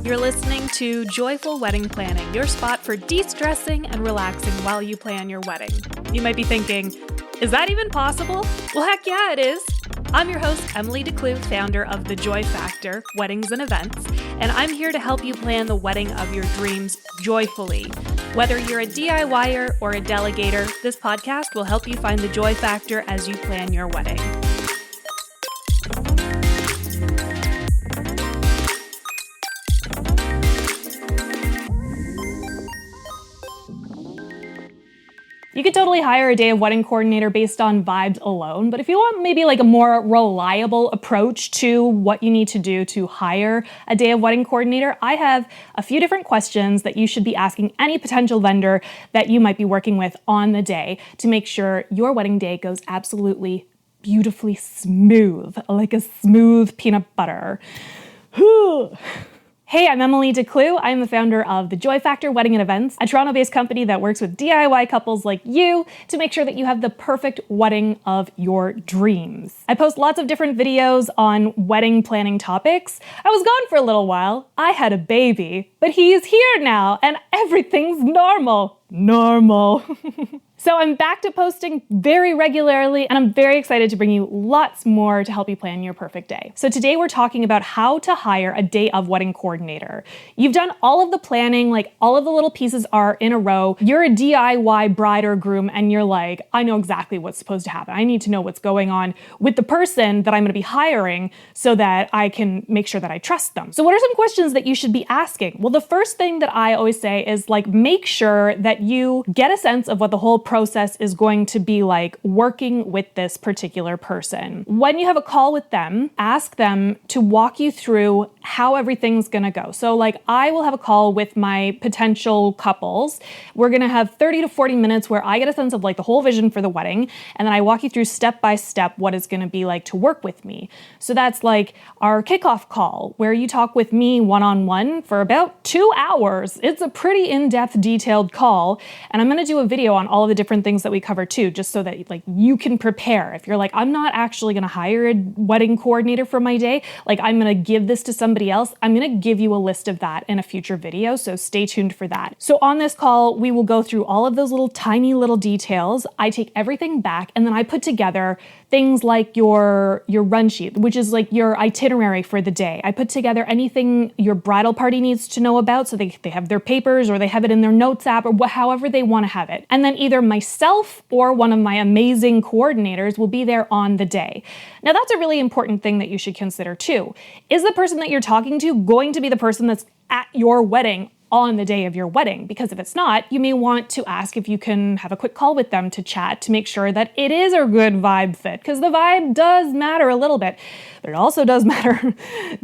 You're listening to Joyful Wedding Planning, your spot for de-stressing and relaxing while you plan your wedding. You might be thinking, is that even possible? Well, heck yeah, it is. I'm your host, Emily DeClue, founder of The Joy Factor, Weddings and Events, and I'm here to help you plan the wedding of your dreams joyfully. Whether you're a DIYer or a delegator, this podcast will help you find the joy factor as you plan your wedding. You could totally hire a day of wedding coordinator based on vibes alone, but if you want maybe like a more reliable approach to what you need to do to hire a day of wedding coordinator, I have a few different questions that you should be asking any potential vendor that you might be working with on the day to make sure your wedding day goes absolutely beautifully smooth, like a smooth peanut butter. Whew. Hey, I'm Emily DeClue. I'm the founder of The Joy Factor Wedding and Events, a Toronto-based company that works with DIY couples like you to make sure that you have the perfect wedding of your dreams. I post lots of different videos on wedding planning topics. I was gone for a little while. I had a baby, but he's here now and everything's normal. So I'm back to posting very regularly, and I'm very excited to bring you lots more to help you plan your perfect day. So today we're talking about how to hire a day of wedding coordinator. You've done all of the planning, like all of the little pieces are in a row. You're a DIY bride or groom, and you're like, I know exactly what's supposed to happen. I need to know what's going on with the person that I'm gonna be hiring so that I can make sure that I trust them. So what are some questions that you should be asking? Well, the first thing that I always say is like, make sure that you get a sense of what the whole process is going to be like working with this particular person. When you have a call with them, ask them to walk you through how everything's gonna go. So like I will have a call with my potential couples. We're gonna have 30 to 40 minutes where I get a sense of like the whole vision for the wedding, and then I walk you through step by step what it's gonna be like to work with me. So that's like our kickoff call where you talk with me one-on-one for about 2 hours. It's a pretty in-depth, detailed call, and I'm gonna do a video on all of the different things that we cover too, just so that like you can prepare. If you're like, I'm not actually gonna hire a wedding coordinator for my day, like I'm gonna give this to somebody else, I'm gonna give you a list of that in a future video, so stay tuned for that. So on this call, we will go through all of those tiny little details. I take everything back and then I put together things like your run sheet, which is like your itinerary for the day. I put together anything your bridal party needs to know about, so they have their papers or they have it in their notes app or however they want to have it. And then either myself or one of my amazing coordinators will be there on the day. Now that's a really important thing that you should consider too. Is the person that you're talking to going to be the person that's at your wedding on the day of your wedding? Because if it's not, you may want to ask if you can have a quick call with them to chat to make sure that it is a good vibe fit, because the vibe does matter a little bit. But it also does matter,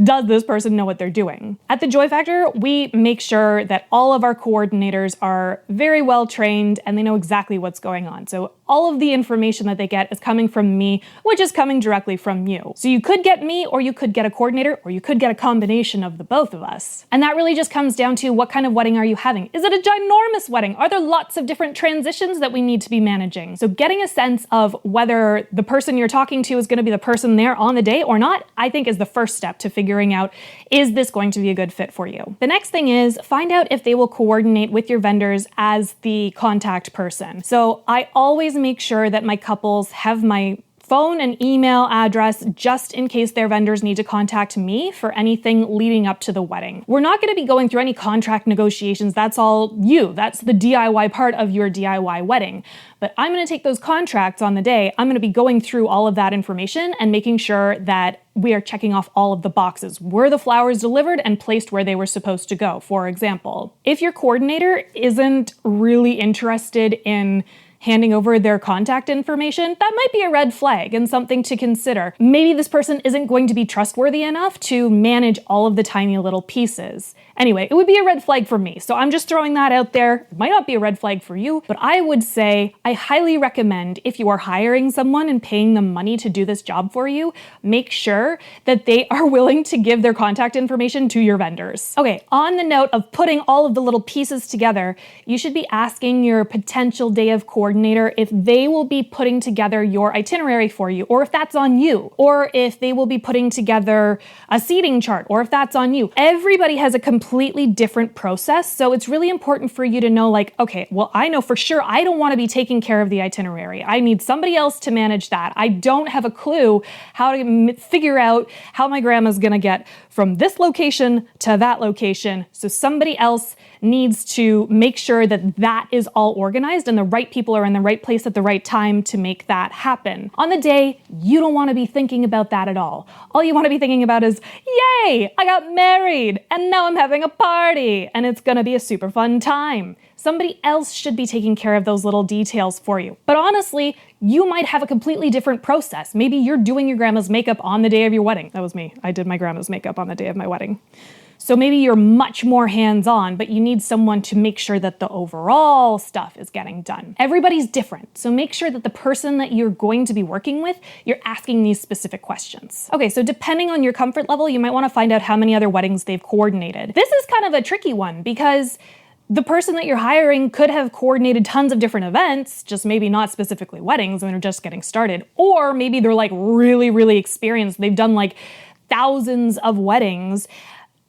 does this person know what they're doing? At The Joy Factor, we make sure that all of our coordinators are very well trained and they know exactly what's going on. So all of the information that they get is coming from me, which is coming directly from you. So you could get me, or you could get a coordinator, or you could get a combination of the both of us. And that really just comes down to what kind of wedding are you having? Is it a ginormous wedding? Are there lots of different transitions that we need to be managing? So getting a sense of whether the person you're talking to is going to be the person there on the day or not, I think is the first step to figuring out, is this going to be a good fit for you? The next thing is find out if they will coordinate with your vendors as the contact person. So I always make sure that my couples have my phone and email address just in case their vendors need to contact me for anything leading up to the wedding. We're not going to be going through any contract negotiations. That's all you. That's the DIY part of your DIY wedding. But I'm going to take those contracts on the day. I'm going to be going through all of that information and making sure that we are checking off all of the boxes. Were the flowers delivered and placed where they were supposed to go, for example? If your coordinator isn't really interested in handing over their contact information, that might be a red flag and something to consider. Maybe this person isn't going to be trustworthy enough to manage all of the tiny little pieces. Anyway, it would be a red flag for me, so I'm just throwing that out there. It might not be a red flag for you, but I would say I highly recommend, if you are hiring someone and paying them money to do this job for you, make sure that they are willing to give their contact information to your vendors. Okay, on the note of putting all of the little pieces together, you should be asking your potential day of coordinator if they will be putting together your itinerary for you, or if that's on you, or if they will be putting together a seating chart, or if that's on you. Everybody has a complete completely different process. So it's really important for you to know, like, okay, well, I know for sure I don't want to be taking care of the itinerary. I need somebody else to manage that. I don't have a clue how to figure out how my grandma's going to get from this location to that location. So somebody else needs to make sure that that is all organized and the right people are in the right place at the right time to make that happen. On the day, you don't want to be thinking about that at all. All you want to be thinking about is, yay, I got married and now I'm having a party and it's going to be a super fun time. Somebody else should be taking care of those little details for you. But honestly, you might have a completely different process. Maybe you're doing your grandma's makeup on the day of your wedding. That was me. I did my grandma's makeup on the day of my wedding. So maybe you're much more hands-on, but you need someone to make sure that the overall stuff is getting done. Everybody's different, so make sure that the person that you're going to be working with, you're asking these specific questions. Okay, so depending on your comfort level, you might want to find out how many other weddings they've coordinated. This is kind of a tricky one because the person that you're hiring could have coordinated tons of different events, just maybe not specifically weddings when they're just getting started. Or maybe they're like really, really experienced. They've done like thousands of weddings.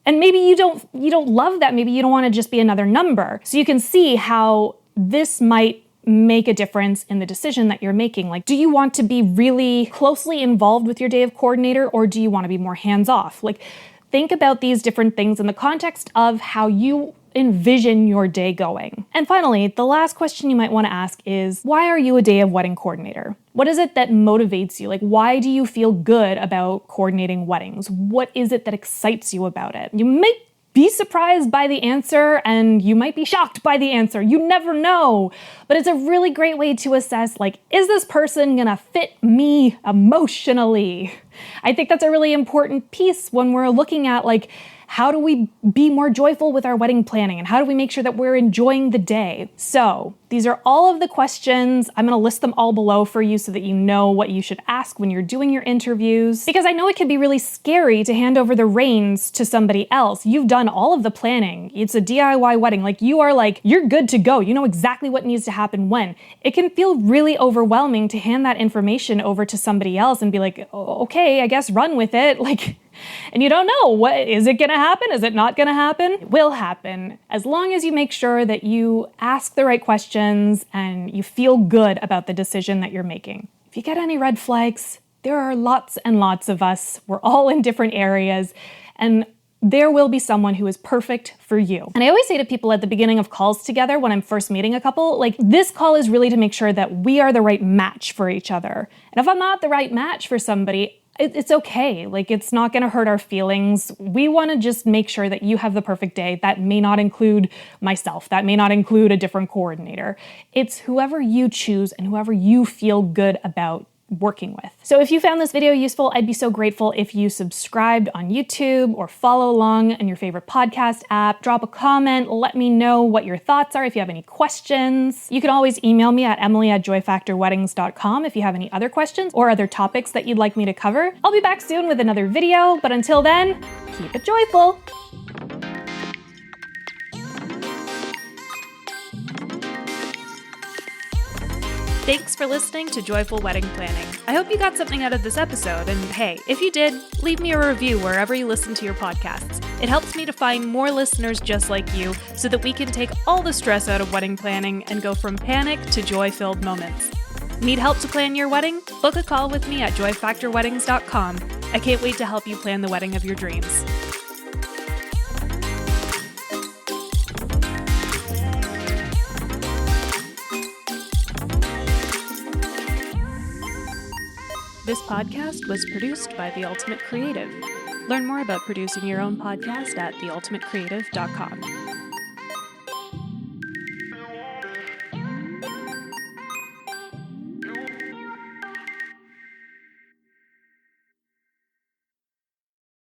And maybe you don't love that. Maybe you don't want to just be another number. So you can see how this might make a difference in the decision that you're making. Like, do you want to be really closely involved with your day of coordinator, or do you want to be more hands-off? Like, think about these different things in the context of how you envision your day going. And finally, the last question you might want to ask is, why are you a day of wedding coordinator? What is it that motivates you? Like, why do you feel good about coordinating weddings? What is it that excites you about it? You might be surprised by the answer and you might be shocked by the answer. You never know. But it's a really great way to assess, like, is this person gonna fit me emotionally? I think that's a really important piece when we're looking at, like, how do we be more joyful with our wedding planning and how do we make sure that we're enjoying the day? So these are all of the questions. I'm going to list them all below for you so that you know what you should ask when you're doing your interviews. Because I know it can be really scary to hand over the reins to somebody else. You've done all of the planning. It's a DIY wedding. You're good to go. You know exactly what needs to happen when. It can feel really overwhelming to hand that information over to somebody else and be like, oh, okay, I guess run with it. And you don't know, is it going to happen? Is it not going to happen? It will happen as long as you make sure that you ask the right questions and you feel good about the decision that you're making. If you get any red flags, there are lots and lots of us. We're all in different areas, and there will be someone who is perfect for you. And I always say to people at the beginning of calls together when I'm first meeting a couple, like, this call is really to make sure that we are the right match for each other. And if I'm not the right match for somebody, it's okay. Like, it's not going to hurt our feelings. We want to just make sure that you have the perfect day. That may not include myself. That may not include a different coordinator. It's whoever you choose and whoever you feel good about working with. So if you found this video useful, I'd be so grateful if you subscribed on YouTube or follow along in your favorite podcast app. Drop a comment, let me know what your thoughts are if you have any questions. You can always email me at emily@joyfactorweddings.com if you have any other questions or other topics that you'd like me to cover. I'll be back soon with another video, but until then, keep it joyful. Thanks for listening to Joyful Wedding Planning. I hope you got something out of this episode, and hey, if you did, leave me a review wherever you listen to your podcasts. It helps me to find more listeners just like you so that we can take all the stress out of wedding planning and go from panic to joy-filled moments. Need help to plan your wedding? Book a call with me at joyfactorweddings.com. I can't wait to help you plan the wedding of your dreams. This podcast was produced by The Ultimate Creative. Learn more about producing your own podcast at theultimatecreative.com.